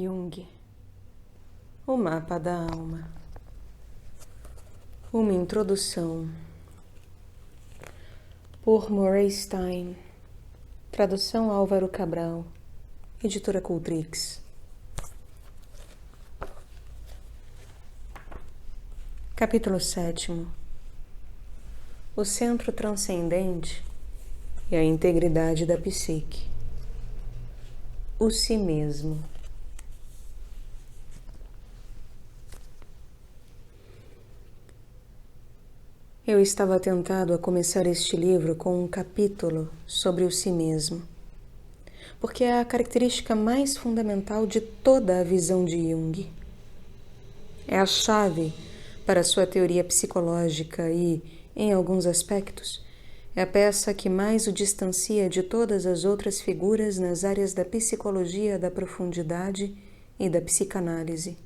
Jung, o mapa da alma. Uma introdução. Por Murray Stein. Tradução Álvaro Cabral. Editora Cultrix. Capítulo 7. O centro transcendente e a integridade da psique. O si mesmo. Eu estava tentado a começar este livro com um capítulo sobre o si mesmo, porque é a característica mais fundamental de toda a visão de Jung. É a chave para sua teoria psicológica e, em alguns aspectos, é a peça que mais o distancia de todas as outras figuras nas áreas da psicologia da profundidade e da psicanálise.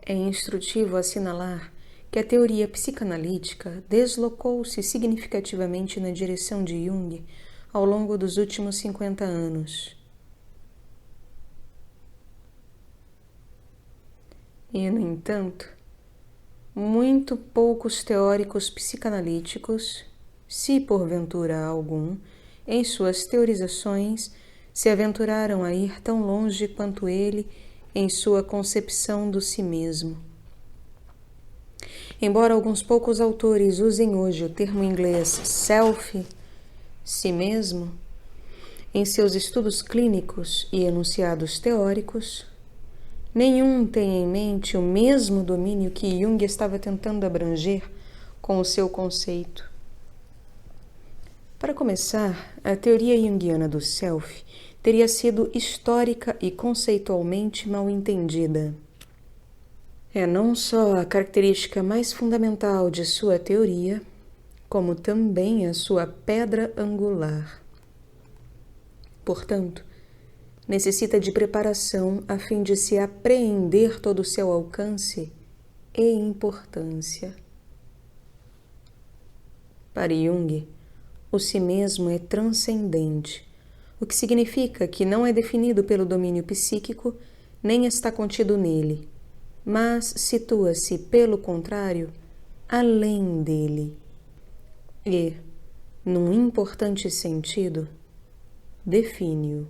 É instrutivo assinalar que a teoria psicanalítica deslocou-se significativamente na direção de Jung ao longo dos últimos 50 anos. E, no entanto, muito poucos teóricos psicanalíticos, se porventura algum, em suas teorizações, se aventuraram a ir tão longe quanto ele em sua concepção do si mesmo. Embora alguns poucos autores usem hoje o termo inglês self, si mesmo, em seus estudos clínicos e enunciados teóricos, nenhum tem em mente o mesmo domínio que Jung estava tentando abranger com o seu conceito. Para começar, a teoria junguiana do self teria sido histórica e conceitualmente mal entendida. É não só a característica mais fundamental de sua teoria, como também a sua pedra angular. Portanto, necessita de preparação a fim de se apreender todo o seu alcance e importância. Para Jung, o si mesmo é transcendente, o que significa que não é definido pelo domínio psíquico nem está contido nele, mas situa-se, pelo contrário, além dele e, num importante sentido, define-o.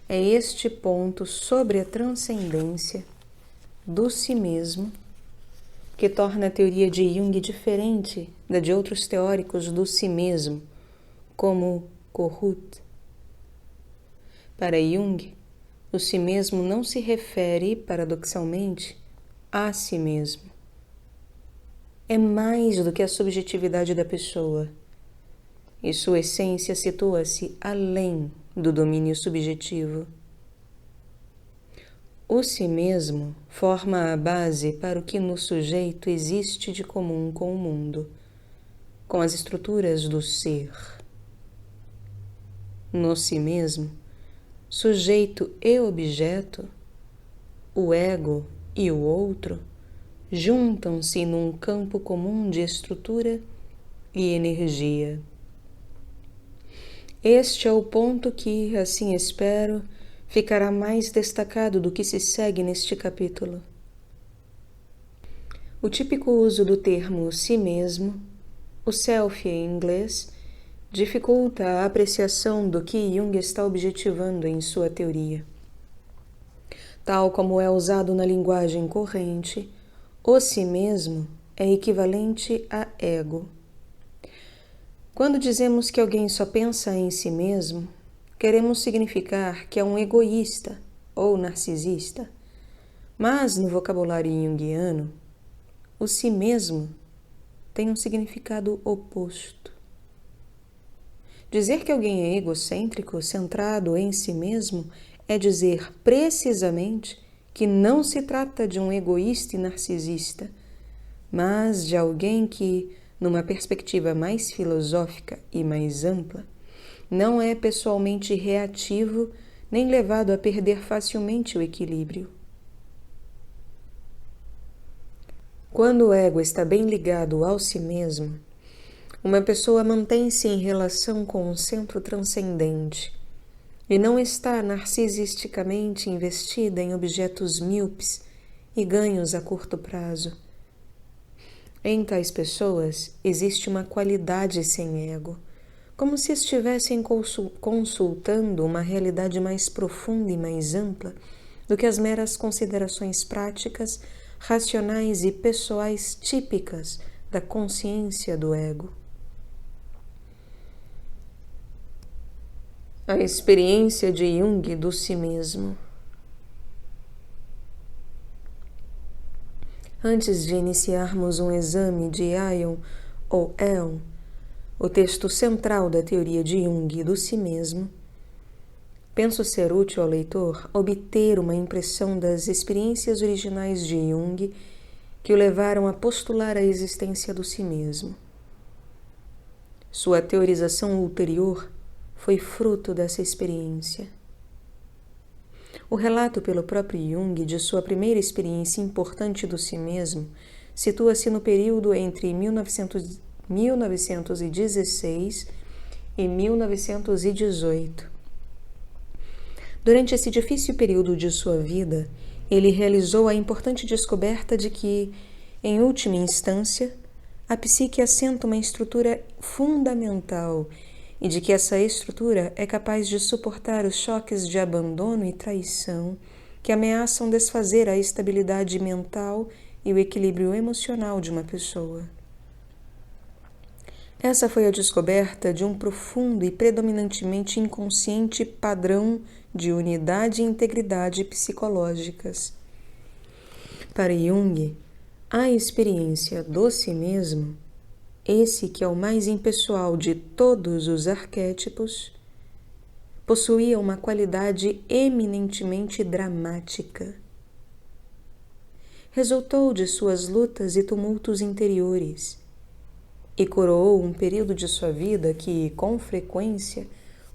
É este ponto sobre a transcendência do si mesmo que torna a teoria de Jung diferente da de outros teóricos do si mesmo, como Kohut. Para Jung, o si mesmo não se refere, paradoxalmente, a si mesmo. É mais do que a subjetividade da pessoa, e sua essência situa-se além do domínio subjetivo. O si mesmo forma a base para o que no sujeito existe de comum com o mundo, com as estruturas do ser. No si mesmo, sujeito e objeto, o ego e o outro, juntam-se num campo comum de estrutura e energia. Este é o ponto que, assim espero, ficará mais destacado do que se segue neste capítulo. O típico uso do termo si mesmo, o self em inglês, dificulta a apreciação do que Jung está objetivando em sua teoria. Tal como é usado na linguagem corrente, o si mesmo é equivalente a ego. Quando dizemos que alguém só pensa em si mesmo, queremos significar que é um egoísta ou narcisista. Mas, no vocabulário junguiano, o si mesmo tem um significado oposto. Dizer que alguém é egocêntrico, centrado em si mesmo, é dizer precisamente que não se trata de um egoísta e narcisista, mas de alguém que, numa perspectiva mais filosófica e mais ampla, não é pessoalmente reativo nem levado a perder facilmente o equilíbrio. Quando o ego está bem ligado ao si mesmo, uma pessoa mantém-se em relação com um centro transcendente, e não está narcisisticamente investida em objetos míopes e ganhos a curto prazo. Em tais pessoas existe uma qualidade sem ego, como se estivessem consultando uma realidade mais profunda e mais ampla do que as meras considerações práticas, racionais e pessoais típicas da consciência do ego. A experiência de Jung do si mesmo. Antes de iniciarmos um exame de Aion ou Éon, o texto central da teoria de Jung do si mesmo, penso ser útil ao leitor obter uma impressão das experiências originais de Jung que o levaram a postular a existência do si mesmo. Sua teorização ulterior foi fruto dessa experiência. O relato pelo próprio Jung de sua primeira experiência importante do si mesmo situa-se no período entre 1916 e 1918. Durante esse difícil período de sua vida, ele realizou a importante descoberta de que, em última instância, a psique assenta uma estrutura fundamental e de que essa estrutura é capaz de suportar os choques de abandono e traição que ameaçam desfazer a estabilidade mental e o equilíbrio emocional de uma pessoa. Essa foi a descoberta de um profundo e predominantemente inconsciente padrão de unidade e integridade psicológicas. Para Jung, a experiência do si mesmo, esse que é o mais impessoal de todos os arquétipos, possuía uma qualidade eminentemente dramática. Resultou de suas lutas e tumultos interiores e coroou um período de sua vida que, com frequência,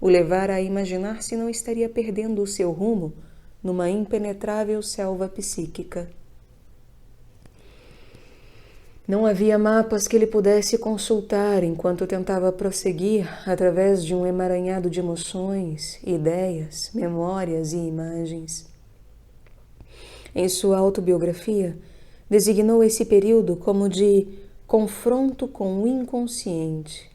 o levara a imaginar se não estaria perdendo o seu rumo numa impenetrável selva psíquica. Não havia mapas que ele pudesse consultar enquanto tentava prosseguir através de um emaranhado de emoções, ideias, memórias e imagens. Em sua autobiografia, designou esse período como de confronto com o inconsciente.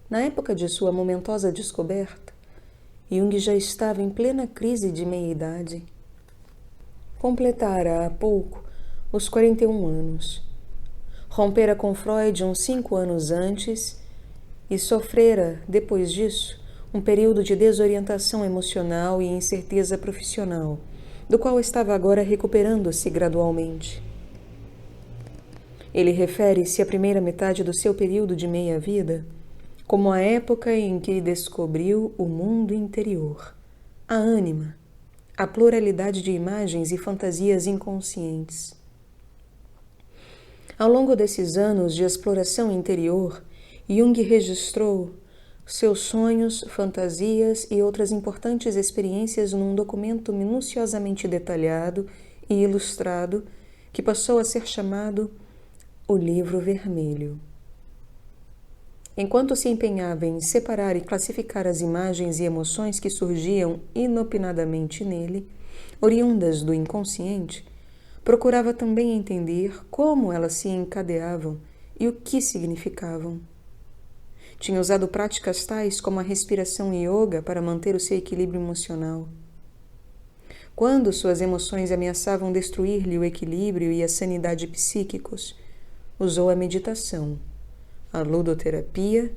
Na época de sua momentosa descoberta, Jung já estava em plena crise de meia-idade. Completara há pouco os 41 anos. Rompera com Freud uns 5 anos antes e sofrera, depois disso, um período de desorientação emocional e incerteza profissional, do qual estava agora recuperando-se gradualmente. Ele refere-se à primeira metade do seu período de meia-vida como a época em que descobriu o mundo interior, a ânima, a pluralidade de imagens e fantasias inconscientes. Ao longo desses anos de exploração interior, Jung registrou seus sonhos, fantasias e outras importantes experiências num documento minuciosamente detalhado e ilustrado que passou a ser chamado O Livro Vermelho. Enquanto se empenhava em separar e classificar as imagens e emoções que surgiam inopinadamente nele, oriundas do inconsciente, procurava também entender como elas se encadeavam e o que significavam. Tinha usado práticas tais como a respiração e yoga para manter o seu equilíbrio emocional. Quando suas emoções ameaçavam destruir-lhe o equilíbrio e a sanidade psíquicos, usou a meditação, a ludoterapia,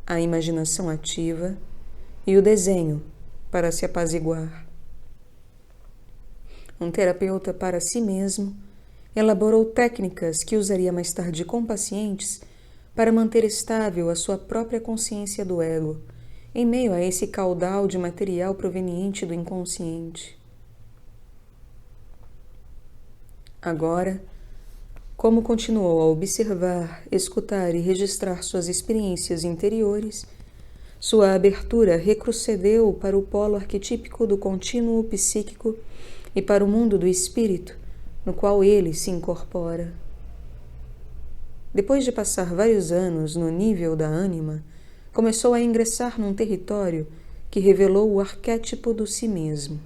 a imaginação ativa e o desenho para se apaziguar. Um terapeuta para si mesmo, elaborou técnicas que usaria mais tarde com pacientes para manter estável a sua própria consciência do ego, em meio a esse caudal de material proveniente do inconsciente. Agora, como continuou a observar, escutar e registrar suas experiências interiores, sua abertura retrocedeu para o polo arquetípico do contínuo psíquico e para o mundo do espírito, no qual ele se incorpora. Depois de passar vários anos no nível da ânima, começou a ingressar num território que revelou o arquétipo do si mesmo,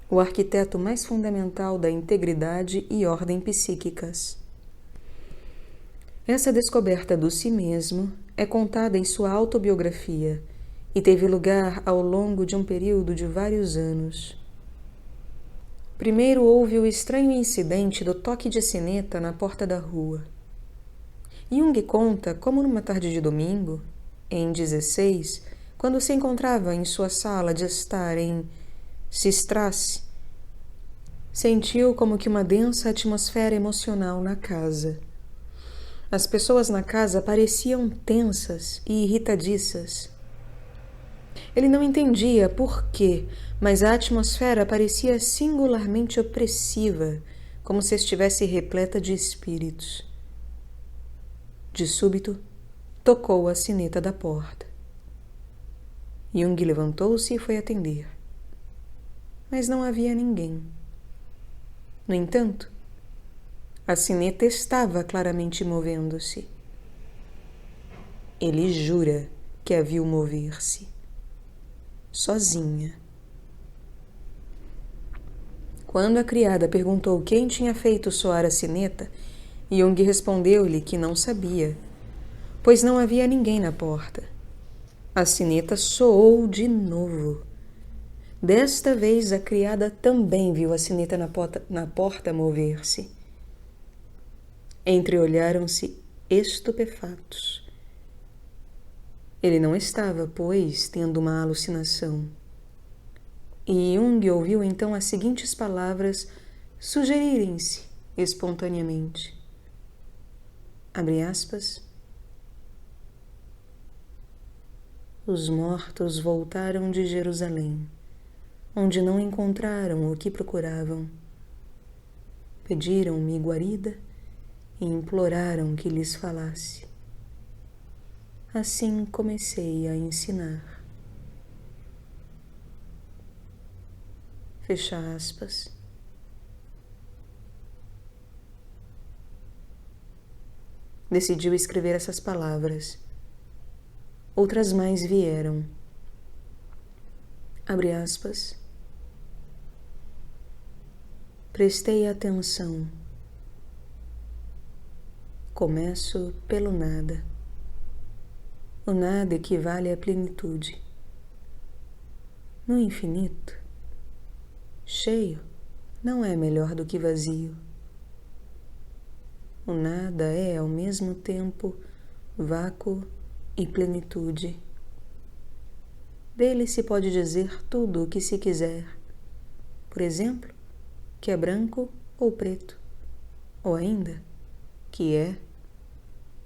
o arquiteto mais fundamental da integridade e ordem psíquicas. Essa descoberta do si mesmo é contada em sua autobiografia e teve lugar ao longo de um período de vários anos. Primeiro houve o estranho incidente do toque de sineta na porta da rua. Jung conta como numa tarde de domingo, em 16, quando se encontrava em sua sala de estar em Sistrasse, sentiu como que uma densa atmosfera emocional na casa. As pessoas na casa pareciam tensas e irritadiças. Ele não entendia por quê, mas a atmosfera parecia singularmente opressiva, como se estivesse repleta de espíritos. De súbito, tocou a sineta da porta. Jung levantou-se e foi atender. Mas não havia ninguém. No entanto, a sineta estava claramente movendo-se. Ele jura que a viu mover-se. Sozinha. Quando a criada perguntou quem tinha feito soar a sineta, Jung respondeu-lhe que não sabia, pois não havia ninguém na porta. A sineta soou de novo. Desta vez a criada também viu a sineta na porta mover-se. Entreolharam-se estupefatos. Ele não estava, pois, tendo uma alucinação. E Jung ouviu então as seguintes palavras sugerirem-se espontaneamente. Abre aspas. Os mortos voltaram de Jerusalém, onde não encontraram o que procuravam. Pediram-me guarida e imploraram que lhes falasse. Assim comecei a ensinar. Fecha aspas. Decidiu escrever essas palavras. Outras mais vieram. Abre aspas. Prestei atenção. Começo pelo nada. O nada equivale à plenitude. No infinito, cheio não é melhor do que vazio. O nada é, ao mesmo tempo, vácuo e plenitude. Dele se pode dizer tudo o que se quiser. Por exemplo, que é branco ou preto, ou ainda, que é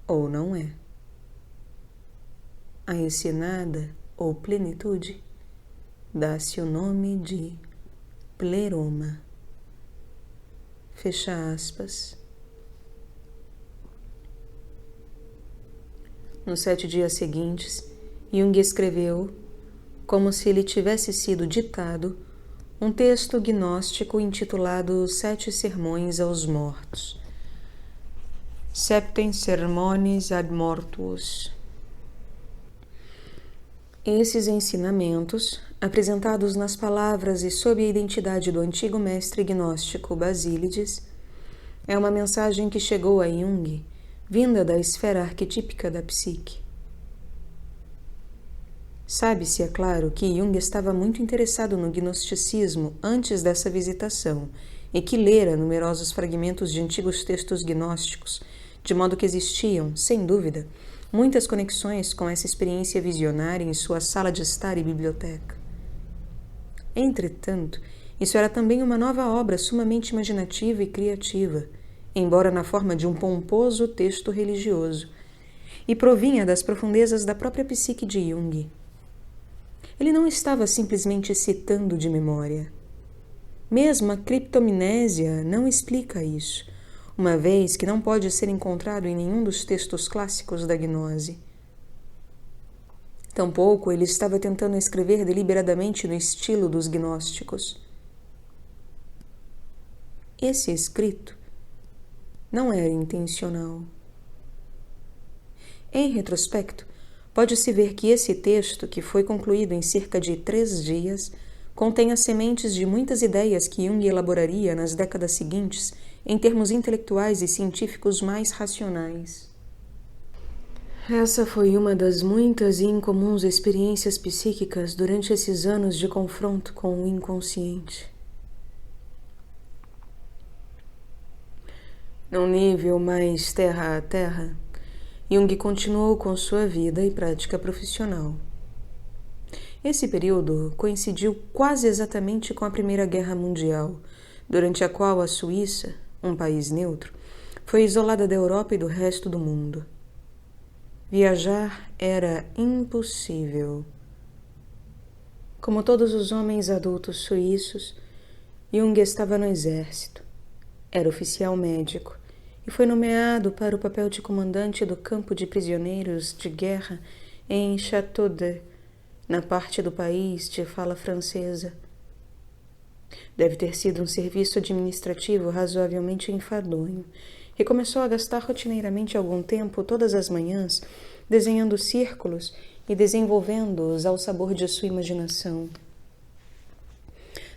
ou não é. A esse nada ou plenitude dá-se o nome de pleroma. Fecha aspas. Nos 7 dias seguintes, Jung escreveu, como se lhe tivesse sido ditado, um texto gnóstico intitulado 7 Sermões aos Mortos. Septem Sermones ad Mortuos. Esses ensinamentos, apresentados nas palavras e sob a identidade do antigo mestre gnóstico Basílides, é uma mensagem que chegou a Jung, vinda da esfera arquetípica da psique. Sabe-se, é claro, que Jung estava muito interessado no gnosticismo antes dessa visitação e que lera numerosos fragmentos de antigos textos gnósticos, de modo que existiam, sem dúvida, muitas conexões com essa experiência visionária em sua sala de estar e biblioteca. Entretanto, isso era também uma nova obra sumamente imaginativa e criativa, embora na forma de um pomposo texto religioso, e provinha das profundezas da própria psique de Jung. Ele não estava simplesmente citando de memória. Mesmo a criptomnésia não explica isso, uma vez que não pode ser encontrado em nenhum dos textos clássicos da gnose. Tampouco ele estava tentando escrever deliberadamente no estilo dos gnósticos. Esse escrito não era intencional. Em retrospecto, pode-se ver que esse texto, que foi concluído em cerca de 3 dias, contém as sementes de muitas ideias que Jung elaboraria nas décadas seguintes em termos intelectuais e científicos mais racionais. Essa foi uma das muitas e incomuns experiências psíquicas durante esses anos de confronto com o inconsciente. Num nível mais terra a terra, Jung continuou com sua vida e prática profissional. Esse período coincidiu quase exatamente com a Primeira Guerra Mundial, durante a qual a Suíça, um país neutro, foi isolada da Europa e do resto do mundo. Viajar era impossível. Como todos os homens adultos suíços, Jung estava no exército. Era oficial médico e foi nomeado para o papel de comandante do campo de prisioneiros de guerra em Châteaudet, na parte do país de fala francesa. Deve ter sido um serviço administrativo razoavelmente enfadonho, e começou a gastar rotineiramente algum tempo todas as manhãs desenhando círculos e desenvolvendo-os ao sabor de sua imaginação.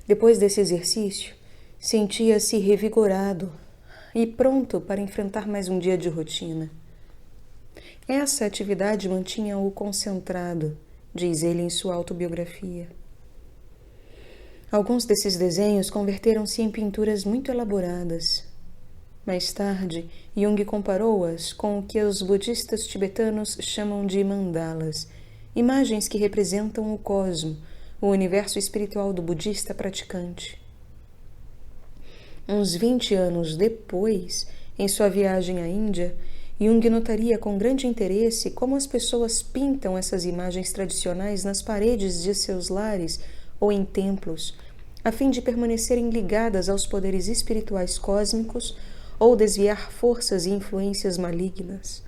Depois desse exercício, sentia-se revigorado e pronto para enfrentar mais um dia de rotina. Essa atividade mantinha-o concentrado, diz ele em sua autobiografia. Alguns desses desenhos converteram-se em pinturas muito elaboradas. Mais tarde, Jung comparou-as com o que os budistas tibetanos chamam de mandalas, imagens que representam o cosmo, o universo espiritual do budista praticante. Uns 20 anos depois, em sua viagem à Índia, Jung notaria com grande interesse como as pessoas pintam essas imagens tradicionais nas paredes de seus lares ou em templos, a fim de permanecerem ligadas aos poderes espirituais cósmicos ou desviar forças e influências malignas.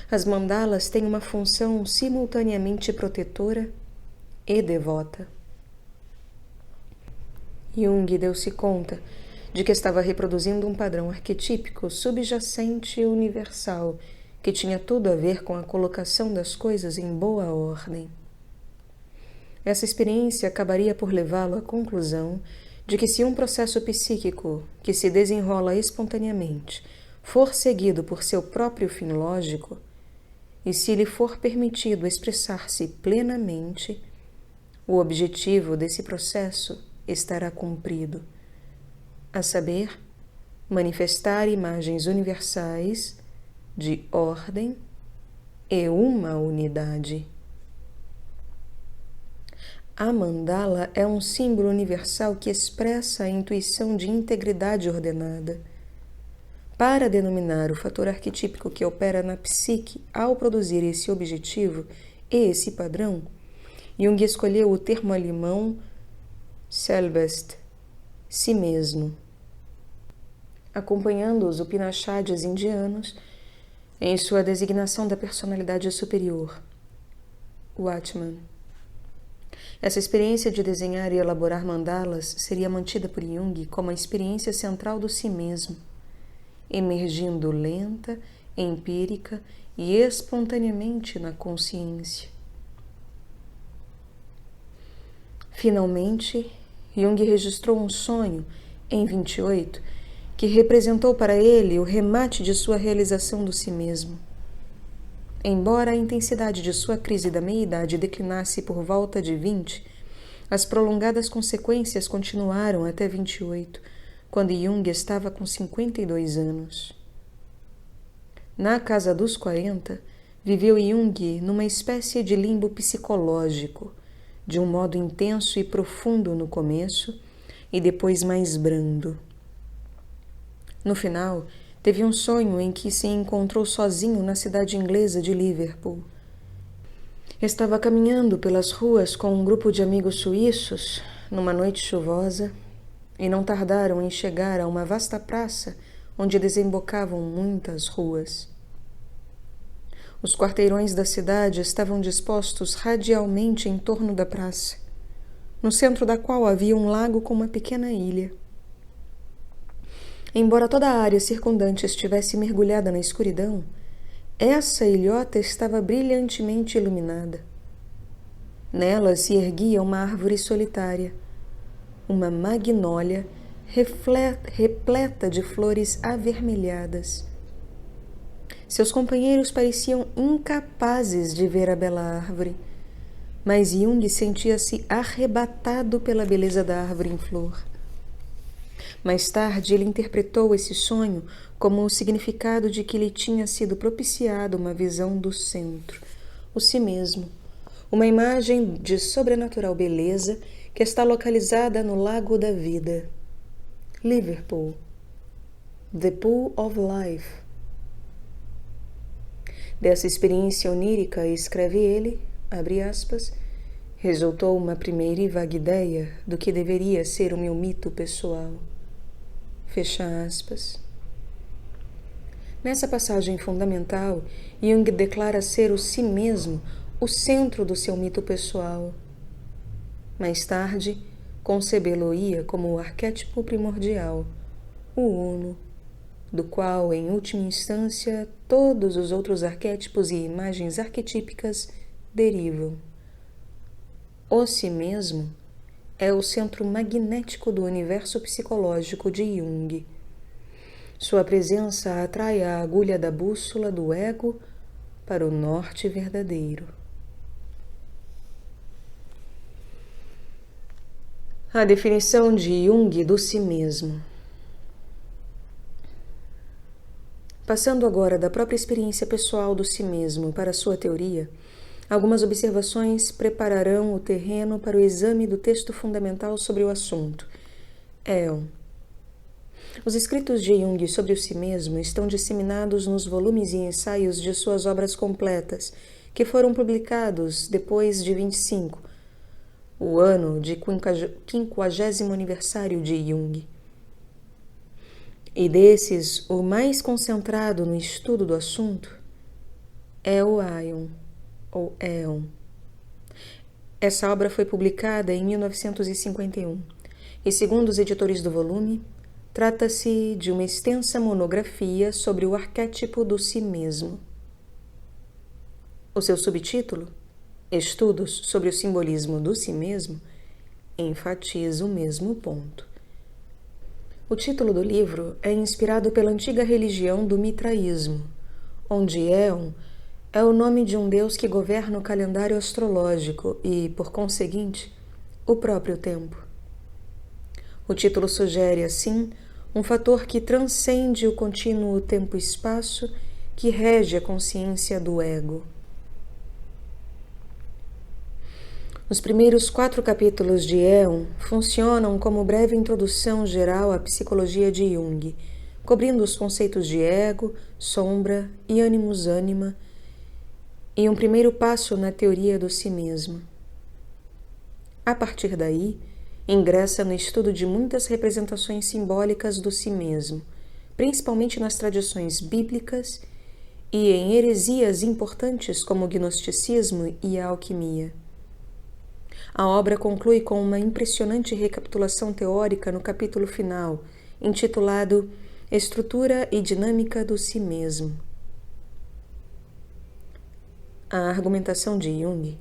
As mandalas têm uma função simultaneamente protetora e devota. Jung deu-se conta de que estava reproduzindo um padrão arquetípico subjacente e universal que tinha tudo a ver com a colocação das coisas em boa ordem. Essa experiência acabaria por levá-lo à conclusão de que se um processo psíquico que se desenrola espontaneamente for seguido por seu próprio fim lógico, e se lhe for permitido expressar-se plenamente, o objetivo desse processo estará cumprido, a saber, manifestar imagens universais de ordem e uma unidade. A mandala é um símbolo universal que expressa a intuição de integridade ordenada. Para denominar o fator arquetípico que opera na psique ao produzir esse objetivo e esse padrão, Jung escolheu o termo alemão selbst, si mesmo. Acompanhando os Upanishads indianos em sua designação da personalidade superior, o Atman. Essa experiência de desenhar e elaborar mandalas seria mantida por Jung como a experiência central do si mesmo, emergindo lenta, empírica e espontaneamente na consciência. Finalmente, Jung registrou um sonho, em 28, que representou para ele o remate de sua realização do si mesmo. Embora a intensidade de sua crise da meia-idade declinasse por volta de 20, as prolongadas consequências continuaram até 28, quando Jung estava com 52 anos. Na casa dos 40, viveu Jung numa espécie de limbo psicológico, de um modo intenso e profundo no começo e depois mais brando. No final, teve um sonho em que se encontrou sozinho na cidade inglesa de Liverpool. Estava caminhando pelas ruas com um grupo de amigos suíços numa noite chuvosa e não tardaram em chegar a uma vasta praça onde desembocavam muitas ruas. Os quarteirões da cidade estavam dispostos radialmente em torno da praça, no centro da qual havia um lago com uma pequena ilha. Embora toda a área circundante estivesse mergulhada na escuridão, Essa ilhota estava brilhantemente iluminada. Nela se erguia uma árvore solitária, uma magnólia repleta de flores avermelhadas. Seus companheiros pareciam incapazes de ver a bela árvore, mas Jung sentia-se arrebatado pela beleza da árvore em flor. Mais tarde, ele interpretou esse sonho como o significado de que lhe tinha sido propiciada uma visão do centro, o si mesmo, uma imagem de sobrenatural beleza que está localizada no Lago da Vida, Liverpool, The Pool of Life. Dessa experiência onírica, escreve ele, abre aspas, resultou uma primeira e vaga ideia do que deveria ser o meu mito pessoal. Fecha aspas. Nessa passagem fundamental, Jung declara ser o si mesmo o centro do seu mito pessoal. Mais tarde, concebê-lo-ia como o arquétipo primordial, o uno, do qual, em última instância, todos os outros arquétipos e imagens arquetípicas derivam. O si mesmo é o centro magnético do universo psicológico de Jung. Sua presença atrai a agulha da bússola do ego para o norte verdadeiro. A definição de Jung do si mesmo. Passando agora da própria experiência pessoal do si mesmo para a sua teoria, algumas observações prepararão o terreno para o exame do texto fundamental sobre o assunto. Os escritos de Jung sobre o si mesmo estão disseminados nos volumes e ensaios de suas obras completas, que foram publicados depois de 25, o ano de 50º aniversário de Jung. E desses, o mais concentrado no estudo do assunto é o Aion, ou Éon. Essa obra foi publicada em 1951 e, segundo os editores do volume, trata-se de uma extensa monografia sobre o arquétipo do si mesmo. O seu subtítulo, Estudos sobre o simbolismo do si mesmo, enfatiza o mesmo ponto. O título do livro é inspirado pela antiga religião do mitraísmo, onde Éon é o nome de um deus que governa o calendário astrológico e, por conseguinte, o próprio tempo. O título sugere, assim, um fator que transcende o contínuo tempo-espaço que rege a consciência do ego. Os primeiros 4 capítulos de Éon funcionam como breve introdução geral à psicologia de Jung, cobrindo os conceitos de ego, sombra e animus-anima, e um primeiro passo na teoria do si mesmo. A partir daí, ingressa no estudo de muitas representações simbólicas do si mesmo, principalmente nas tradições bíblicas e em heresias importantes como o gnosticismo e a alquimia. A obra conclui com uma impressionante recapitulação teórica no capítulo final, intitulado Estrutura e Dinâmica do Si Mesmo. A argumentação de Jung,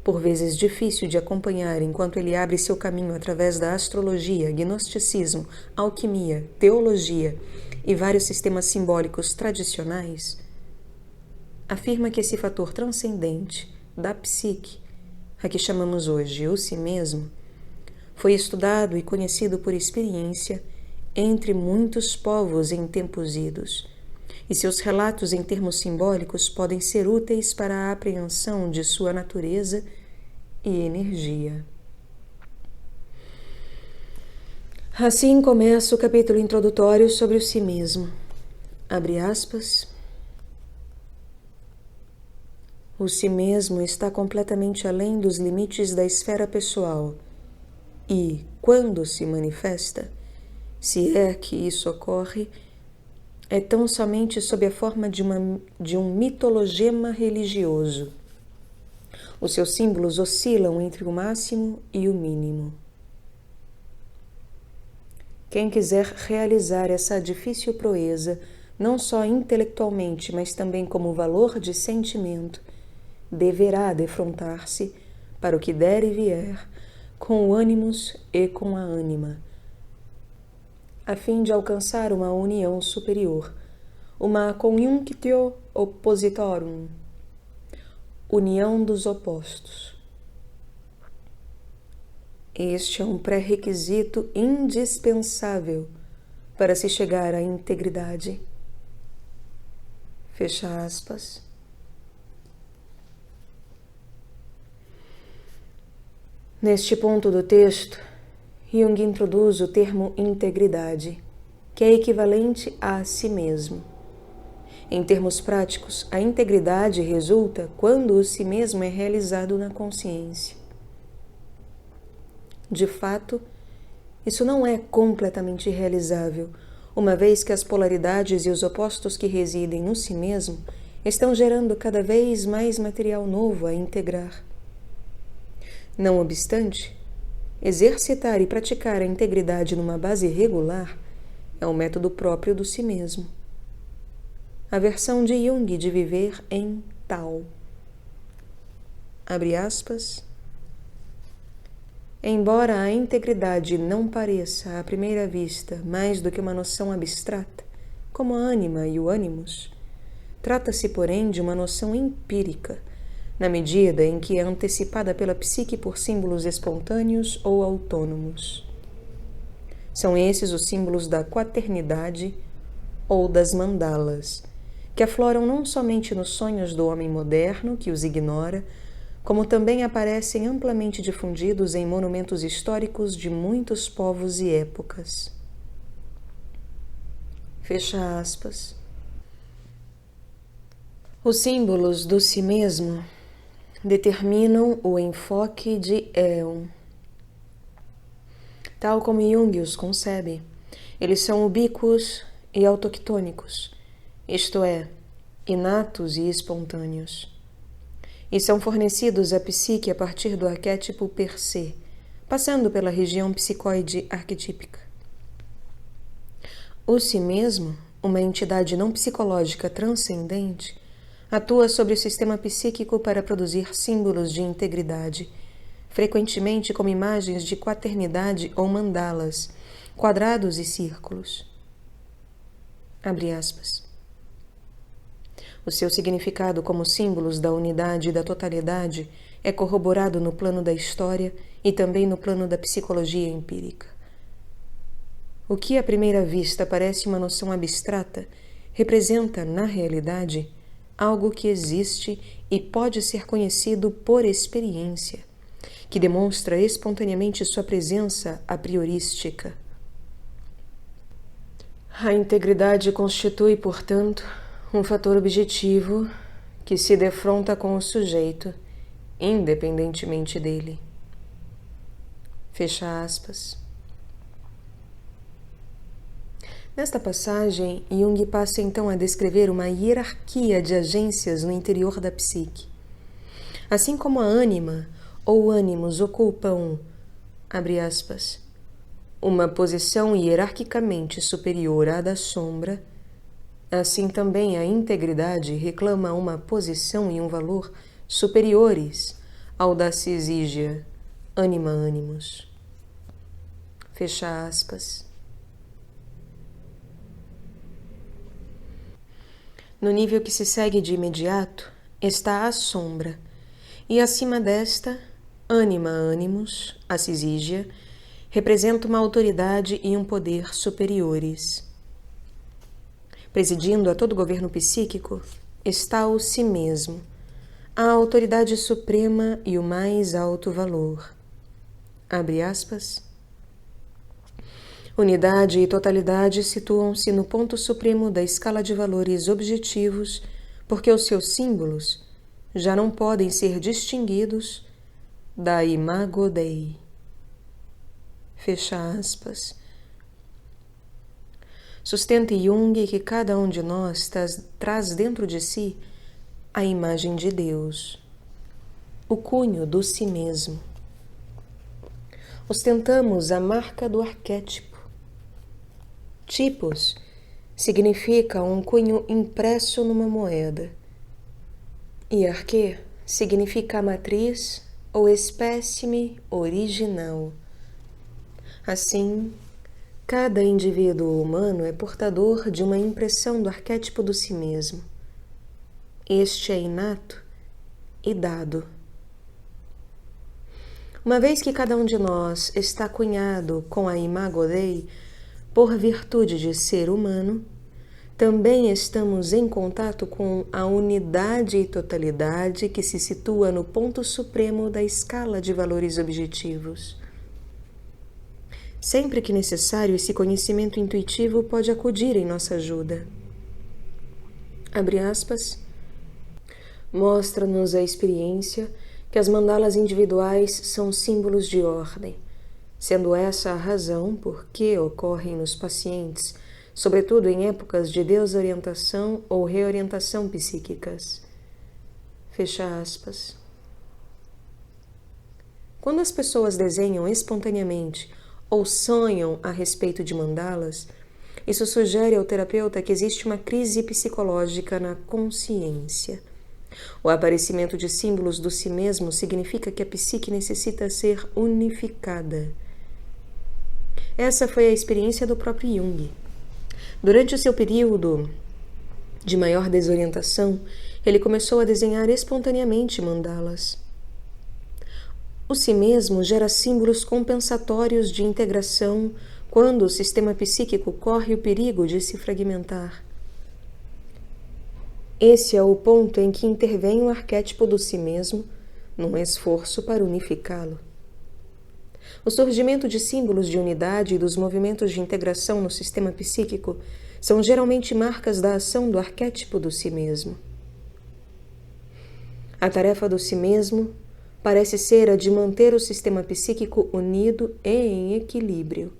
por vezes difícil de acompanhar enquanto ele abre seu caminho através da astrologia, gnosticismo, alquimia, teologia e vários sistemas simbólicos tradicionais, afirma que esse fator transcendente da psique, a que chamamos hoje o si mesmo, foi estudado e conhecido por experiência entre muitos povos em tempos idos, e seus relatos em termos simbólicos podem ser úteis para a apreensão de sua natureza e energia. Assim começa o capítulo introdutório sobre o si mesmo. Abre aspas. O si mesmo está completamente além dos limites da esfera pessoal e, quando se manifesta, se é que isso ocorre, é tão somente sob a forma de um mitologema religioso. Os seus símbolos oscilam entre o máximo e o mínimo. Quem quiser realizar essa difícil proeza não só intelectualmente, mas também como valor de sentimento, deverá defrontar-se, para o que der e vier, com o ânimos e com a ânima, a fim de alcançar uma união superior, uma conjunctio oppositorum, união dos opostos. Este é um pré-requisito indispensável para se chegar à integridade. Fecha aspas. Neste ponto do texto, Jung introduz o termo integridade, que é equivalente a si mesmo. Em termos práticos, a integridade resulta quando o si mesmo é realizado na consciência. De fato, isso não é completamente realizável, uma vez que as polaridades e os opostos que residem no si mesmo estão gerando cada vez mais material novo a integrar. Não obstante, exercitar e praticar a integridade numa base regular é um método próprio do si mesmo. A versão de Jung de viver em tal. Abre aspas. Embora a integridade não pareça, à primeira vista, mais do que uma noção abstrata, como a ânima e o ânimos, trata-se, porém, de uma noção empírica, na medida em que é antecipada pela psique por símbolos espontâneos ou autônomos. São esses os símbolos da quaternidade ou das mandalas, que afloram não somente nos sonhos do homem moderno, que os ignora, como também aparecem amplamente difundidos em monumentos históricos de muitos povos e épocas. Fecha aspas. Os símbolos do si mesmo determinam o enfoque de éon. Tal como Jung os concebe, eles são ubíquos e autoctônicos, isto é, inatos e espontâneos, e são fornecidos à psique a partir do arquétipo per se, passando pela região psicoide arquetípica. O si mesmo, uma entidade não psicológica transcendente, atua sobre o sistema psíquico para produzir símbolos de integridade, frequentemente como imagens de quaternidade ou mandalas, quadrados e círculos. Abre aspas. O seu significado como símbolos da unidade e da totalidade é corroborado no plano da história e também no plano da psicologia empírica. O que à primeira vista parece uma noção abstrata, representa, na realidade, algo que existe e pode ser conhecido por experiência, que demonstra espontaneamente sua presença a priorística. A integridade constitui, portanto, um fator objetivo que se defronta com o sujeito, independentemente dele. Fecha aspas. Nesta passagem, Jung passa então a descrever uma hierarquia de agências no interior da psique. Assim como a ânima ou ânimos ocupam, abre aspas, uma posição hierarquicamente superior à da sombra, assim também a integridade reclama uma posição e um valor superiores ao da cisígia, ânima ânimos. Fecha aspas. No nível que se segue de imediato está a sombra, e acima desta, ânima ânimos, a cisígia, representa uma autoridade e um poder superiores. Presidindo a todo governo psíquico está o si mesmo, a autoridade suprema e o mais alto valor. Abre aspas. Unidade e totalidade situam-se no ponto supremo da escala de valores objetivos, porque os seus símbolos já não podem ser distinguidos da imago Dei. Fecha aspas. Sustenta Jung que cada um de nós traz dentro de si a imagem de Deus, o cunho do si mesmo. Ostentamos a marca do arquétipo. Tipos significa um cunho impresso numa moeda. E arquê significa a matriz ou espécime original. Assim, cada indivíduo humano é portador de uma impressão do arquétipo do si mesmo. Este é inato e dado. Uma vez que cada um de nós está cunhado com a imago Dei por virtude de ser humano, também estamos em contato com a unidade e totalidade que se situa no ponto supremo da escala de valores objetivos. Sempre que necessário, esse conhecimento intuitivo pode acudir em nossa ajuda. Abre aspas. Mostra-nos a experiência que as mandalas individuais são símbolos de ordem, sendo essa a razão por que ocorrem nos pacientes, sobretudo em épocas de desorientação ou reorientação psíquicas. Fecha aspas. Quando as pessoas desenham espontaneamente ou sonham a respeito de mandalas, isso sugere ao terapeuta que existe uma crise psicológica na consciência. O aparecimento de símbolos do si mesmo significa que a psique necessita ser unificada. Essa foi a experiência do próprio Jung. Durante o seu período de maior desorientação, ele começou a desenhar espontaneamente mandalas. O si mesmo gera símbolos compensatórios de integração quando o sistema psíquico corre o perigo de se fragmentar. Esse é o ponto em que intervém o arquétipo do si mesmo, num esforço para unificá-lo. O surgimento de símbolos de unidade e dos movimentos de integração no sistema psíquico são geralmente marcas da ação do arquétipo do si mesmo. A tarefa do si mesmo parece ser a de manter o sistema psíquico unido e em equilíbrio.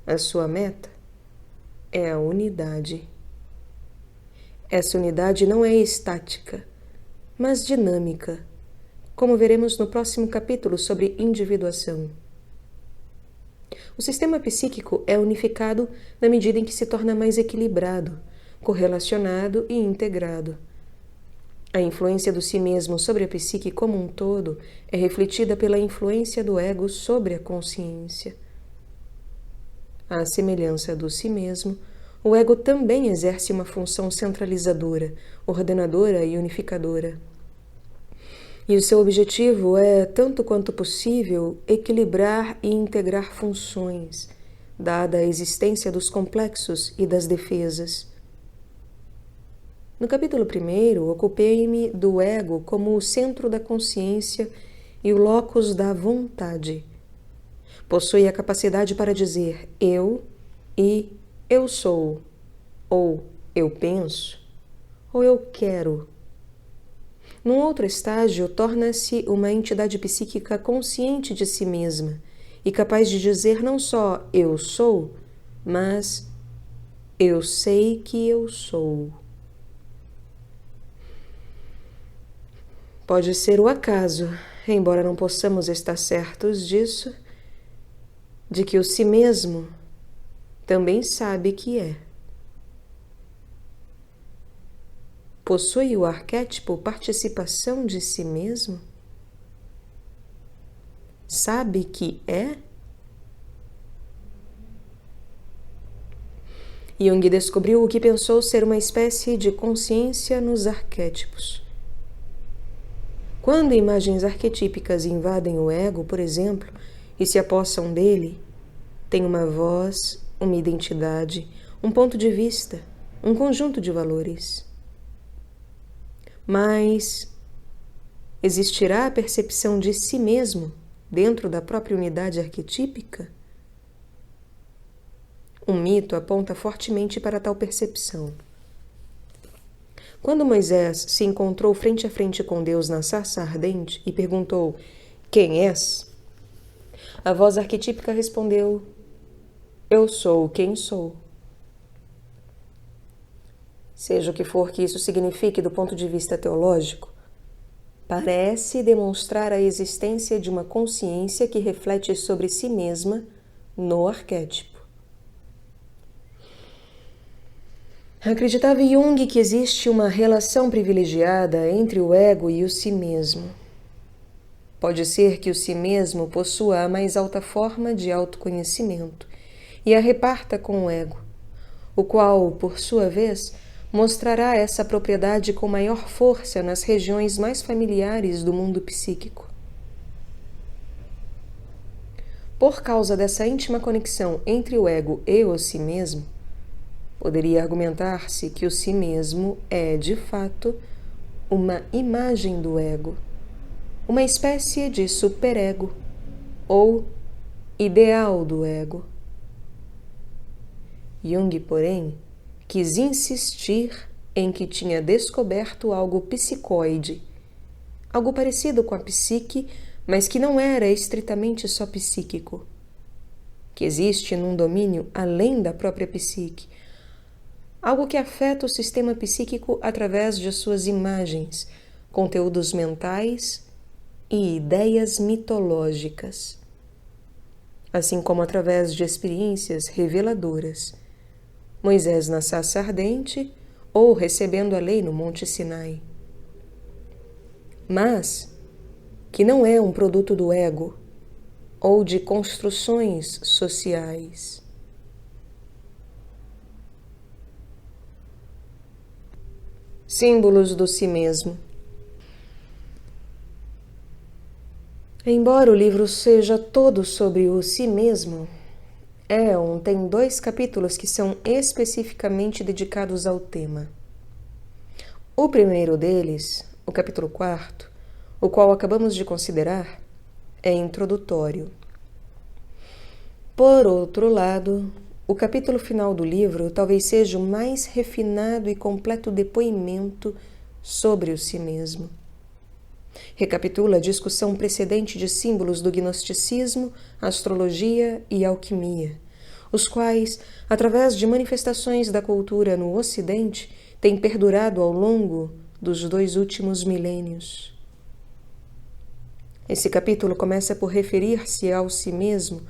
A sua meta é a unidade. Essa unidade não é estática, mas dinâmica, como veremos no próximo capítulo sobre individuação. O sistema psíquico é unificado na medida em que se torna mais equilibrado, correlacionado e integrado. A influência do si mesmo sobre a psique como um todo é refletida pela influência do ego sobre a consciência. À semelhança do si mesmo, o ego também exerce uma função centralizadora, ordenadora e unificadora. E o seu objetivo é, tanto quanto possível, equilibrar e integrar funções, dada a existência dos complexos e das defesas. No capítulo 1, ocupei-me do ego como o centro da consciência e o locus da vontade. Possui a capacidade para dizer eu e eu sou, ou eu penso, ou eu quero. Num outro estágio, torna-se uma entidade psíquica consciente de si mesma e capaz de dizer não só eu sou, mas eu sei que eu sou. Pode ser o acaso, embora não possamos estar certos disso, de que o si mesmo também sabe que é. Possui o arquétipo participação de si mesmo? Sabe que é? Jung descobriu o que pensou ser uma espécie de consciência nos arquétipos. Quando imagens arquetípicas invadem o ego, por exemplo, e se apossam dele, tem uma voz, uma identidade, um ponto de vista, um conjunto de valores. Mas existirá a percepção de si mesmo dentro da própria unidade arquetípica? Um mito aponta fortemente para tal percepção. Quando Moisés se encontrou frente a frente com Deus na sarça ardente e perguntou: "Quem és?", a voz arquetípica respondeu: "Eu sou quem sou". Seja o que for que isso signifique do ponto de vista teológico, parece demonstrar a existência de uma consciência que reflete sobre si mesma no arquétipo. Acreditava Jung que existe uma relação privilegiada entre o ego e o si mesmo. Pode ser que o si mesmo possua a mais alta forma de autoconhecimento e a reparta com o ego, o qual, por sua vez, mostrará essa propriedade com maior força nas regiões mais familiares do mundo psíquico. Por causa dessa íntima conexão entre o ego e o si mesmo, poderia argumentar-se que o si mesmo é, de fato, uma imagem do ego, uma espécie de superego ou ideal do ego. Jung, porém, quis insistir em que tinha descoberto algo psicoide, algo parecido com a psique, mas que não era estritamente só psíquico, que existe num domínio além da própria psique, algo que afeta o sistema psíquico através de suas imagens, conteúdos mentais e ideias mitológicas, assim como através de experiências reveladoras. Moisés na sarça ardente ou recebendo a lei no Monte Sinai. Mas que não é um produto do ego ou de construções sociais. Símbolos do si mesmo. Embora o livro seja todo sobre o si mesmo, Éon tem 2 capítulos que são especificamente dedicados ao tema. O primeiro deles, o capítulo 4, o qual acabamos de considerar, é introdutório. Por outro lado, o capítulo final do livro talvez seja o mais refinado e completo depoimento sobre o si mesmo. Recapitula a discussão precedente de símbolos do gnosticismo, astrologia e alquimia, os quais, através de manifestações da cultura no Ocidente, têm perdurado ao longo dos 2 últimos milênios. Esse capítulo começa por referir-se ao si mesmo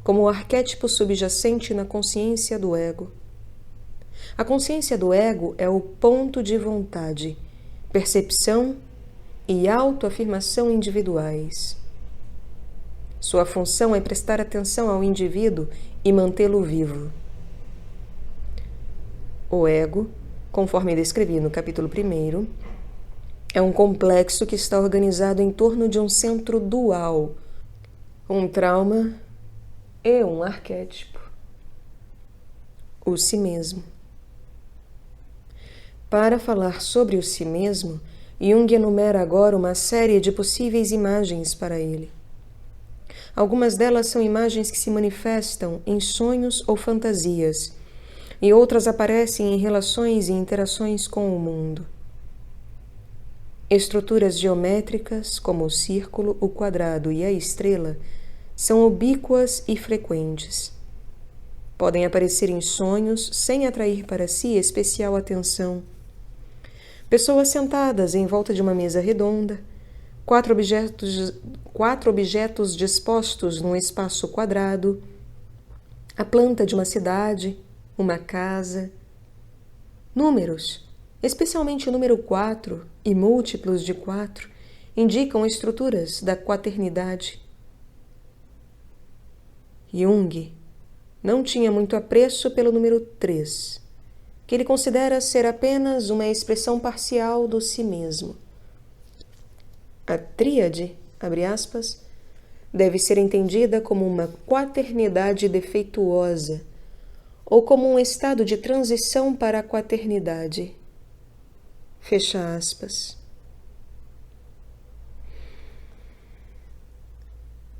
como o arquétipo subjacente na consciência do ego. A consciência do ego é o ponto de vontade, percepção e autoafirmação individuais. Sua função é prestar atenção ao indivíduo e mantê-lo vivo. O ego, conforme descrevi no capítulo 1, é um complexo que está organizado em torno de um centro dual, um trauma e um arquétipo. O si mesmo. Para falar sobre o si mesmo, Jung enumera agora uma série de possíveis imagens para ele. Algumas delas são imagens que se manifestam em sonhos ou fantasias, e outras aparecem em relações e interações com o mundo. Estruturas geométricas, como o círculo, o quadrado e a estrela, são ubíquas e frequentes. Podem aparecer em sonhos sem atrair para si especial atenção. Pessoas sentadas em volta de uma mesa redonda, 4 objetos dispostos num espaço quadrado, a planta de uma cidade, uma casa, números, especialmente o número 4 e múltiplos de 4, indicam estruturas da quaternidade. Jung não tinha muito apreço pelo número 3, que ele considera ser apenas uma expressão parcial do si mesmo. A tríade, abre aspas, deve ser entendida como uma quaternidade defeituosa ou como um estado de transição para a quaternidade. Fecha aspas.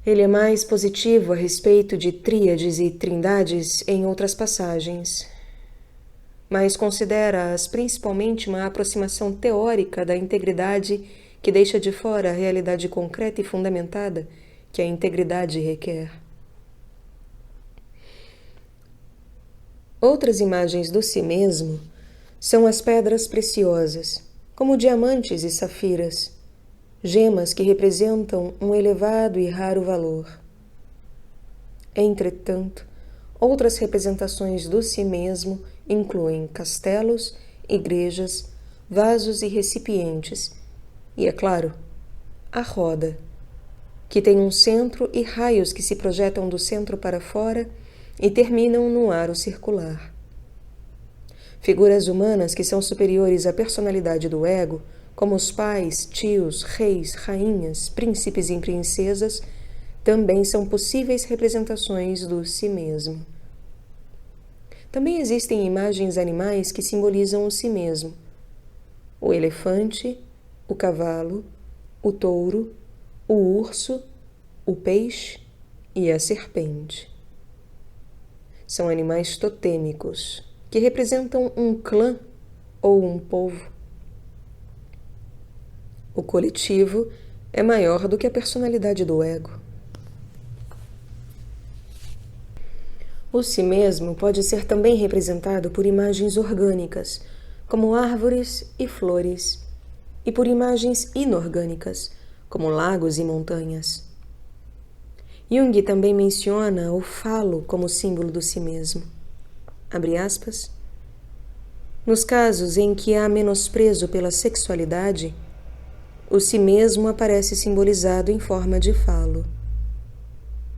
Ele é mais positivo a respeito de tríades e trindades em outras passagens, mas considera-as principalmente uma aproximação teórica da integridade que deixa de fora a realidade concreta e fundamentada que a integridade requer. Outras imagens do si mesmo são as pedras preciosas, como diamantes e safiras, gemas que representam um elevado e raro valor. Entretanto, Outras representações do si mesmo incluem castelos, igrejas, vasos e recipientes, e, é claro, a roda, que tem um centro e raios que se projetam do centro para fora e terminam no aro circular. Figuras humanas que são superiores à personalidade do ego, como os pais, tios, reis, rainhas, príncipes e princesas, também são possíveis representações do si mesmo. Também existem imagens animais que simbolizam o si mesmo: o elefante, o cavalo, o touro, o urso, o peixe e a serpente. São animais totêmicos, que representam um clã ou um povo. O coletivo é maior do que a personalidade do ego. O si mesmo pode ser também representado por imagens orgânicas, como árvores e flores, e por imagens inorgânicas, como lagos e montanhas. Jung também menciona o falo como símbolo do si mesmo. Abre aspas. Nos casos em que há menosprezo pela sexualidade, o si mesmo aparece simbolizado em forma de falo.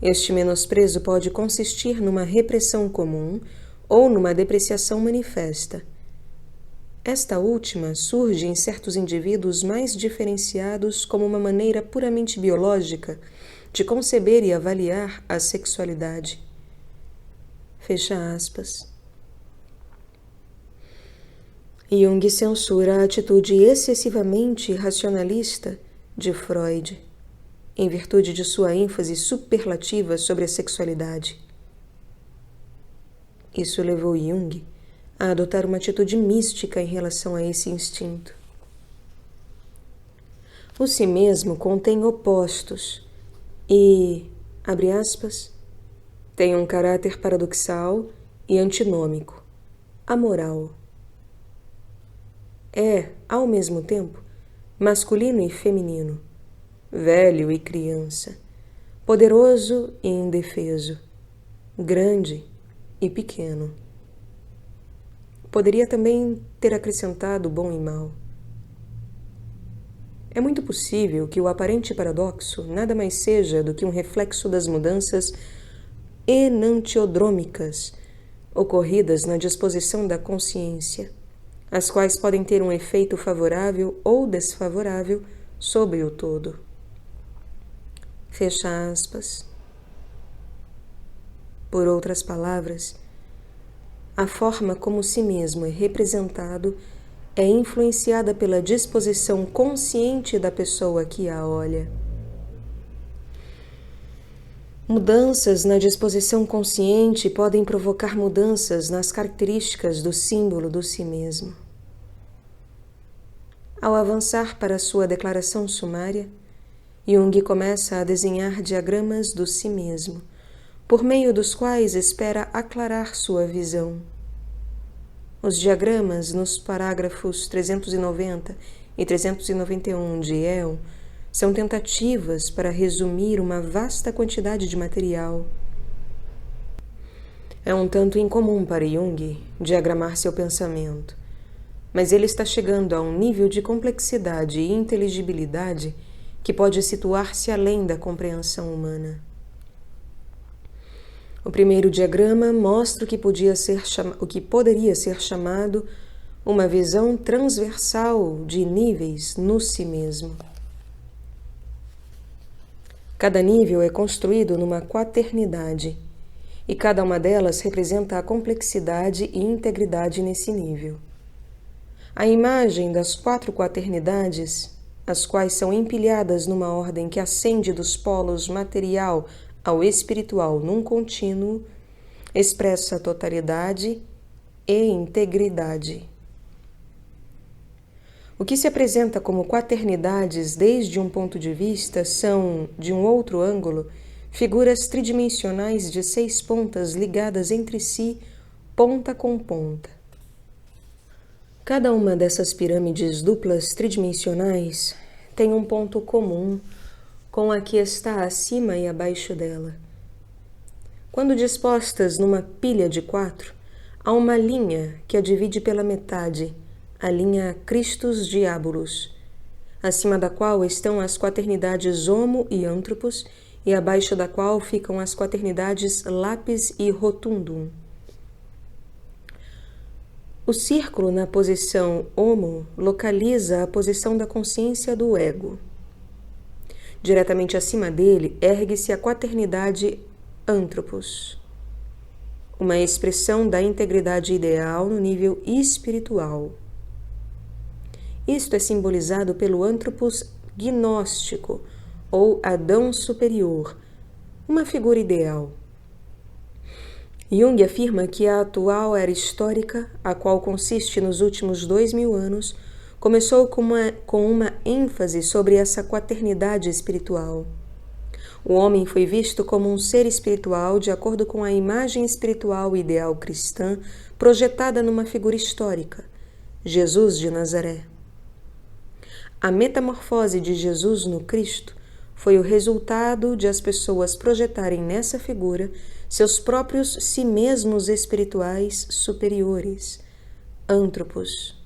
Este menosprezo pode consistir numa repressão comum ou numa depreciação manifesta. Esta última surge em certos indivíduos mais diferenciados como uma maneira puramente biológica de conceber e avaliar a sexualidade. Fecha aspas. Jung censura a atitude excessivamente racionalista de Freud, em virtude de sua ênfase superlativa sobre a sexualidade. Isso levou Jung a adotar uma atitude mística em relação a esse instinto. O si mesmo contém opostos e, abre aspas, tem um caráter paradoxal e antinômico, amoral. É, ao mesmo tempo, masculino e feminino, velho e criança, poderoso e indefeso, grande e pequeno. Poderia também ter acrescentado bom e mal. É muito possível que o aparente paradoxo nada mais seja do que um reflexo das mudanças enantiodrômicas ocorridas na disposição da consciência, as quais podem ter um efeito favorável ou desfavorável sobre o todo. Fecha aspas. Por outras palavras, a forma como si mesmo é representado é influenciada pela disposição consciente da pessoa que a olha. Mudanças na disposição consciente podem provocar mudanças nas características do símbolo do si mesmo. Ao avançar para sua declaração sumária, Jung começa a desenhar diagramas do si mesmo, por meio dos quais espera aclarar sua visão. Os diagramas nos parágrafos 390 e 391 de Éon são tentativas para resumir uma vasta quantidade de material. É um tanto incomum para Jung diagramar seu pensamento, mas ele está chegando a um nível de complexidade e inteligibilidade que pode situar-se além da compreensão humana. O primeiro diagrama mostra o que poderia ser chamado uma visão transversal de níveis no si mesmo. Cada nível é construído numa quaternidade, e cada uma delas representa a complexidade e integridade nesse nível. A imagem das 4 quaternidades, as quais são empilhadas numa ordem que ascende dos polos material ao espiritual num contínuo, expressa totalidade e integridade. O que se apresenta como quaternidades desde um ponto de vista são, de um outro ângulo, figuras tridimensionais de 6 pontas ligadas entre si, ponta com ponta. Cada uma dessas pirâmides duplas tridimensionais tem um ponto comum com a que está acima e abaixo dela. Quando dispostas numa pilha de 4, há uma linha que a divide pela metade, a linha Christus Diabolus, acima da qual estão as quaternidades Homo e Anthropos, e abaixo da qual ficam as quaternidades Lapis e Rotundum. O círculo na posição Homo localiza a posição da consciência do ego. Diretamente acima dele ergue-se a quaternidade Anthropos, uma expressão da integridade ideal no nível espiritual. Isto é simbolizado pelo Anthropos gnóstico, ou Adão superior, uma figura ideal. Jung afirma que a atual era histórica, a qual consiste nos últimos 2000 anos, começou com uma ênfase sobre essa quaternidade espiritual. O homem foi visto como um ser espiritual de acordo com a imagem espiritual ideal cristã projetada numa figura histórica, Jesus de Nazaré. A metamorfose de Jesus no Cristo foi o resultado de as pessoas projetarem nessa figura seus próprios si mesmos espirituais superiores, Anthropos.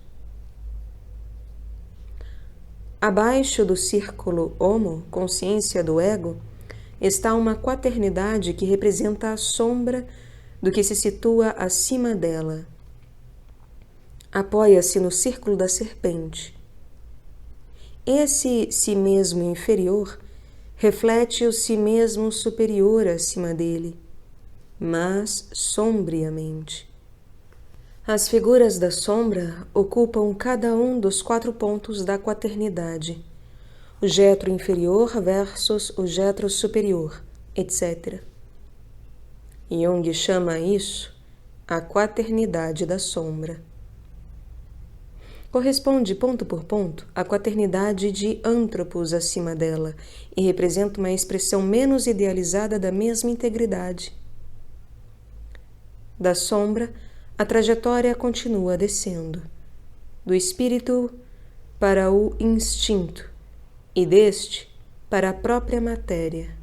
Abaixo do círculo Homo, consciência do ego, está uma quaternidade que representa a sombra do que se situa acima dela. Apoia-se no círculo da serpente. Esse si mesmo inferior reflete o si mesmo superior acima dele, mas sombriamente. As figuras da sombra ocupam cada um dos 4 pontos da quaternidade, o jetro inferior versus o jetro superior, etc. Jung chama isso a quaternidade da sombra. Corresponde, ponto por ponto, à quaternidade de Anthropos acima dela e representa uma expressão menos idealizada da mesma integridade. Da sombra, a trajetória continua descendo, do espírito para o instinto e deste para a própria matéria.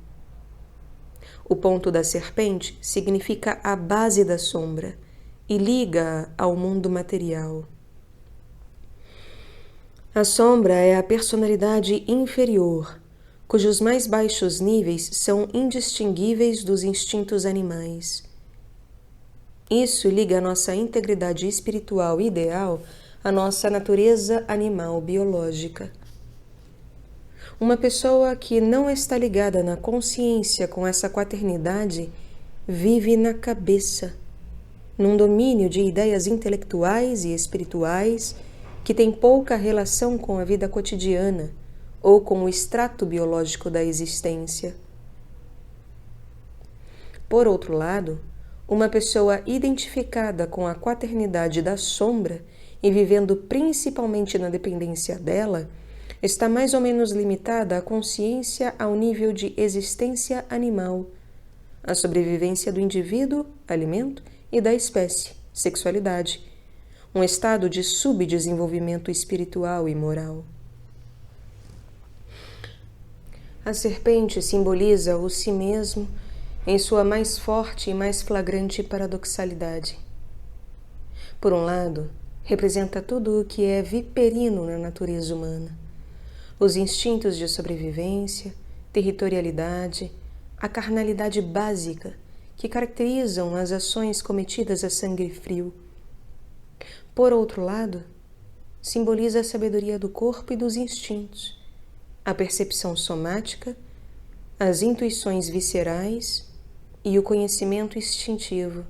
O ponto da serpente significa a base da sombra e liga-a ao mundo material. A sombra é a personalidade inferior, cujos mais baixos níveis são indistinguíveis dos instintos animais. Isso liga a nossa integridade espiritual ideal à nossa natureza animal biológica. Uma pessoa que não está ligada na consciência com essa quaternidade vive na cabeça, num domínio de ideias intelectuais e espirituais que tem pouca relação com a vida cotidiana ou com o extrato biológico da existência. Por outro lado, uma pessoa identificada com a quaternidade da sombra e vivendo principalmente na dependência dela, está mais ou menos limitada à consciência ao nível de existência animal, a sobrevivência do indivíduo, alimento, e da espécie, sexualidade, um estado de subdesenvolvimento espiritual e moral. A serpente simboliza o si mesmo em sua mais forte e mais flagrante paradoxalidade. Por um lado, representa tudo o que é viperino na natureza humana, os instintos de sobrevivência, territorialidade, a carnalidade básica que caracterizam as ações cometidas a sangue frio. Por outro lado, simboliza a sabedoria do corpo e dos instintos, a percepção somática, as intuições viscerais e o conhecimento instintivo.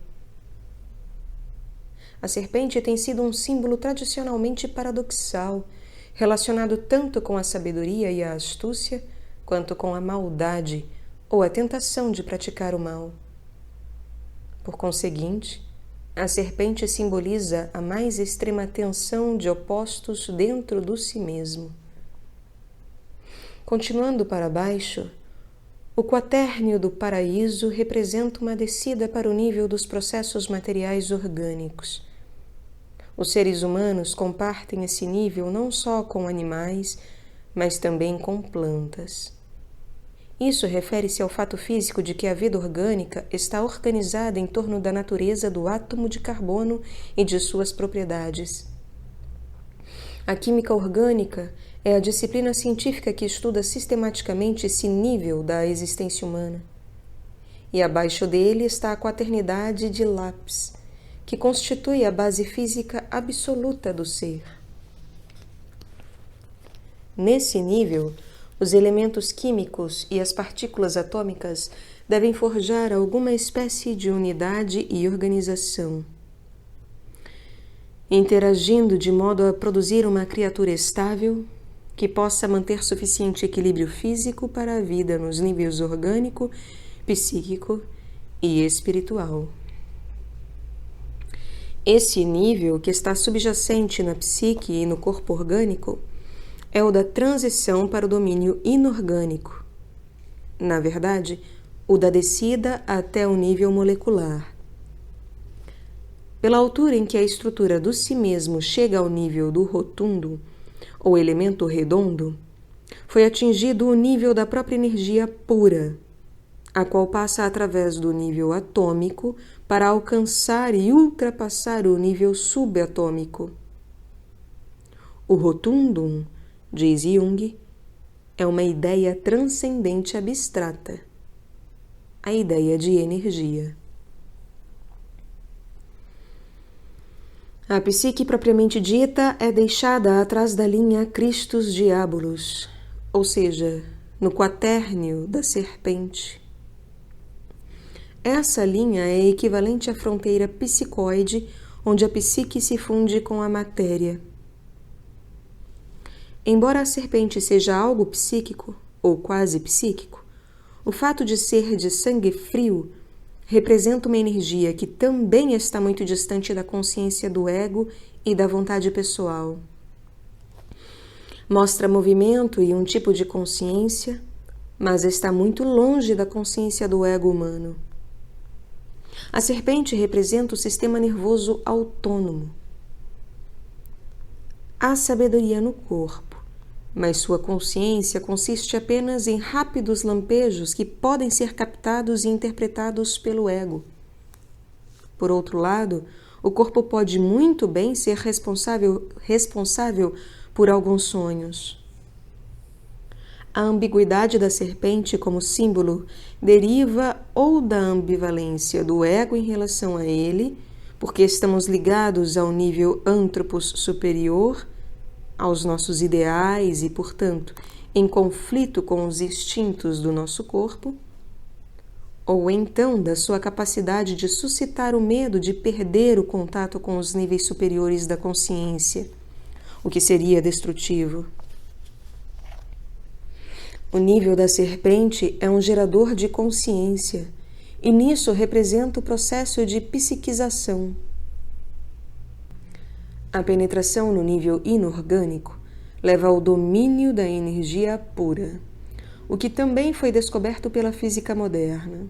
A serpente tem sido um símbolo tradicionalmente paradoxal, relacionado tanto com a sabedoria e a astúcia, quanto com a maldade ou a tentação de praticar o mal. Por conseguinte, a serpente simboliza a mais extrema tensão de opostos dentro do si mesmo. Continuando para baixo, o quatérnio do paraíso representa uma descida para o nível dos processos materiais orgânicos. Os seres humanos compartem esse nível não só com animais, mas também com plantas. Isso refere-se ao fato físico de que a vida orgânica está organizada em torno da natureza do átomo de carbono e de suas propriedades. A química orgânica é a disciplina científica que estuda sistematicamente esse nível da existência humana. E abaixo dele está a quaternidade de Laplace, que constitui a base física absoluta do ser. Nesse nível, os elementos químicos e as partículas atômicas devem forjar alguma espécie de unidade e organização, interagindo de modo a produzir uma criatura estável que possa manter suficiente equilíbrio físico para a vida nos níveis orgânico, psíquico e espiritual. Esse nível, que está subjacente na psique e no corpo orgânico, é o da transição para o domínio inorgânico. Na verdade, o da descida até o nível molecular. Pela altura em que a estrutura do si mesmo chega ao nível do rotundo, ou elemento redondo, foi atingido o nível da própria energia pura, a qual passa através do nível atômico para alcançar e ultrapassar o nível subatômico. O rotundum, diz Jung, é uma ideia transcendente abstrata, a ideia de energia. A psique propriamente dita é deixada atrás da linha Christus Diabolus, ou seja, no quaternio da serpente. Essa linha é equivalente à fronteira psicoide, onde a psique se funde com a matéria. Embora a serpente seja algo psíquico, ou quase psíquico, o fato de ser de sangue frio representa uma energia que também está muito distante da consciência do ego e da vontade pessoal. Mostra movimento e um tipo de consciência, mas está muito longe da consciência do ego humano. A serpente representa o sistema nervoso autônomo. Há sabedoria no corpo, mas sua consciência consiste apenas em rápidos lampejos que podem ser captados e interpretados pelo ego. Por outro lado, o corpo pode muito bem ser responsável por alguns sonhos. A ambiguidade da serpente como símbolo deriva ou da ambivalência do ego em relação a ele, porque estamos ligados ao nível antropos superior, aos nossos ideais e, portanto, em conflito com os instintos do nosso corpo, ou então da sua capacidade de suscitar o medo de perder o contato com os níveis superiores da consciência, o que seria destrutivo. O nível da serpente é um gerador de consciência, e nisso representa o processo de psiquização. A penetração no nível inorgânico leva ao domínio da energia pura, o que também foi descoberto pela física moderna.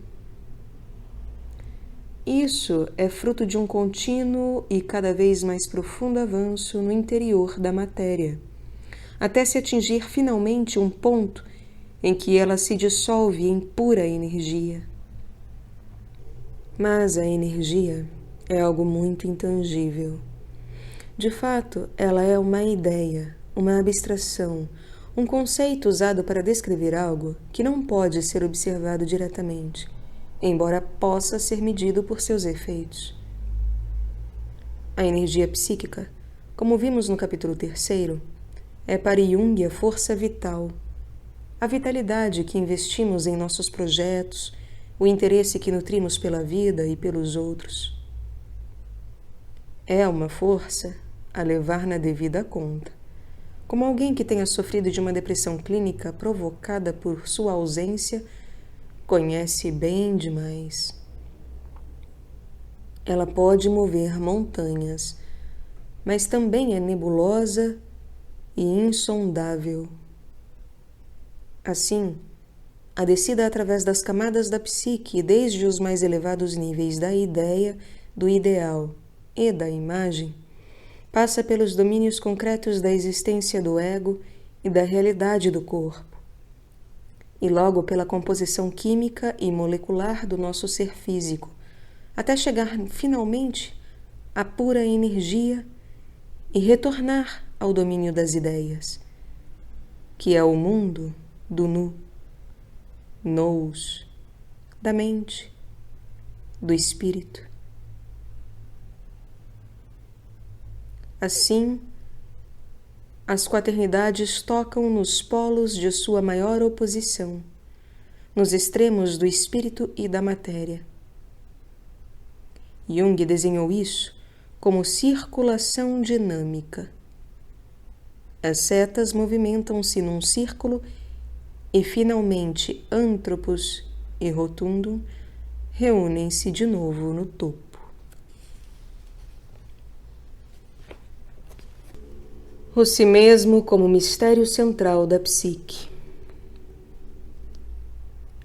Isso é fruto de um contínuo e cada vez mais profundo avanço no interior da matéria, até se atingir finalmente um ponto em que ela se dissolve em pura energia. Mas a energia é algo muito intangível. De fato, ela é uma ideia, uma abstração, um conceito usado para descrever algo que não pode ser observado diretamente, embora possa ser medido por seus efeitos. A energia psíquica, como vimos no capítulo 3, é para Jung a força vital, a vitalidade que investimos em nossos projetos, o interesse que nutrimos pela vida e pelos outros. É uma força a levar na devida conta, como alguém que tenha sofrido de uma depressão clínica provocada por sua ausência conhece bem demais. Ela pode mover montanhas, mas também é nebulosa e insondável. Assim, a descida através das camadas da psique, desde os mais elevados níveis da ideia, do ideal e da imagem, passa pelos domínios concretos da existência do ego e da realidade do corpo. e logo pela composição química e molecular do nosso ser físico, até chegar finalmente à pura energia e retornar ao domínio das ideias, que é o mundo do nu, nous, da mente, do espírito. Assim, as quaternidades tocam nos polos de sua maior oposição, nos extremos do espírito e da matéria. Jung desenhou isso como circulação dinâmica. As setas movimentam-se num círculo e, finalmente, Anthropos e Rotundum reúnem-se de novo no topo. O si mesmo como mistério central da psique.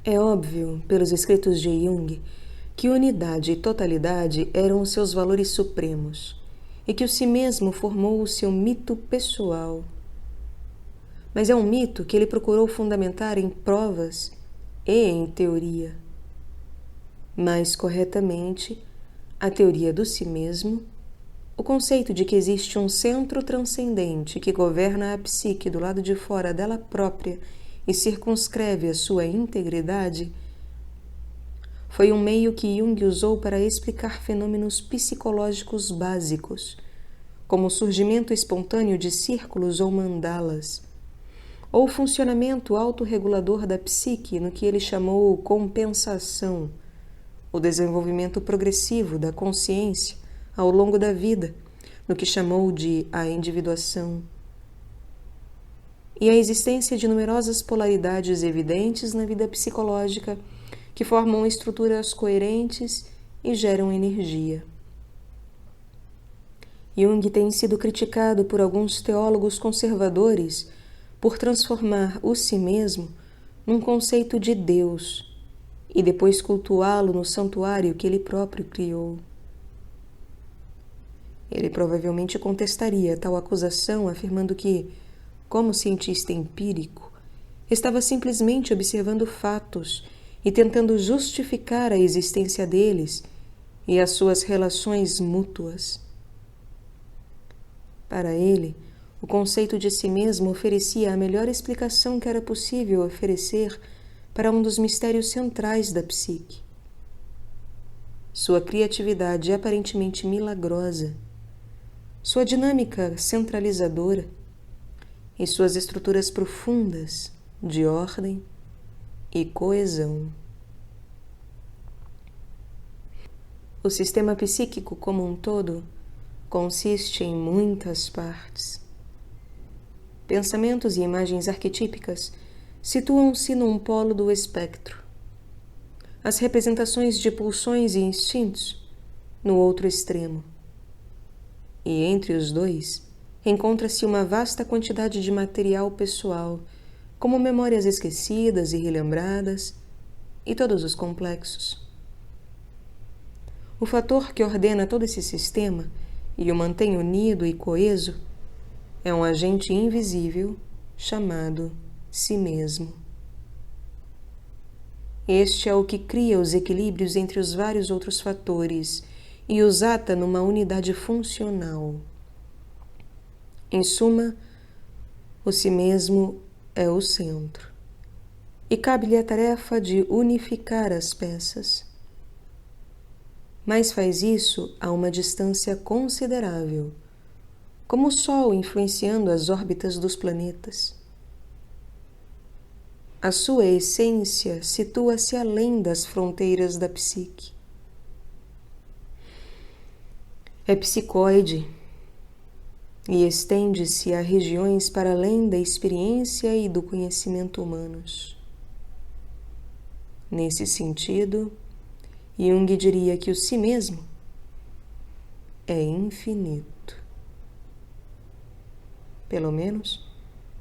É óbvio, pelos escritos de Jung, que unidade e totalidade eram os seus valores supremos e que o si mesmo formou o seu mito pessoal. Mas é um mito que ele procurou fundamentar em provas e em teoria. Mais corretamente, a teoria do si mesmo, o conceito de que existe um centro transcendente que governa a psique do lado de fora dela própria e circunscreve a sua integridade, foi um meio que Jung usou para explicar fenômenos psicológicos básicos, como o surgimento espontâneo de círculos ou mandalas, ou o funcionamento autorregulador da psique no que ele chamou compensação, o desenvolvimento progressivo da consciência ao longo da vida, no que chamou de a individuação, e a existência de numerosas polaridades evidentes na vida psicológica que formam estruturas coerentes e geram energia. Jung tem sido criticado por alguns teólogos conservadores por transformar o si mesmo num conceito de Deus e depois cultuá-lo no santuário que ele próprio criou. Ele provavelmente contestaria tal acusação, afirmando que, como cientista empírico, estava simplesmente observando fatos e tentando justificar a existência deles e as suas relações mútuas. Para ele, o conceito de si mesmo oferecia a melhor explicação que era possível oferecer para um dos mistérios centrais da psique. Sua criatividade aparentemente milagrosa, sua dinâmica centralizadora e suas estruturas profundas de ordem e coesão. O sistema psíquico como um todo consiste em muitas partes. Pensamentos e imagens arquetípicas situam-se num polo do espectro. As representações de pulsões e instintos no outro extremo. E entre os dois encontra-se uma vasta quantidade de material pessoal, como memórias esquecidas e relembradas, e todos os complexos. O fator que ordena todo esse sistema e o mantém unido e coeso é um agente invisível chamado si mesmo. Este é o que cria os equilíbrios entre os vários outros fatores e os ata numa unidade funcional. Em suma, o si mesmo é o centro, e cabe-lhe a tarefa de unificar as peças. Mas faz isso a uma distância considerável, como o Sol influenciando as órbitas dos planetas. A sua essência situa-se além das fronteiras da psique. É psicoide e estende-se a regiões para além da experiência e do conhecimento humanos. Nesse sentido, Jung diria que o si mesmo é infinito. Pelo menos,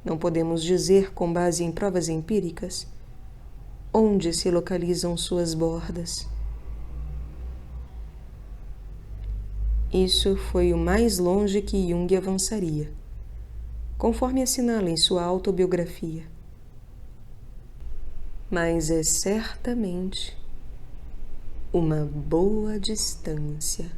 não podemos dizer, com base em provas empíricas, onde se localizam suas bordas. Isso foi o mais longe que Jung avançaria, conforme assinala em sua autobiografia. mas é certamente uma boa distância.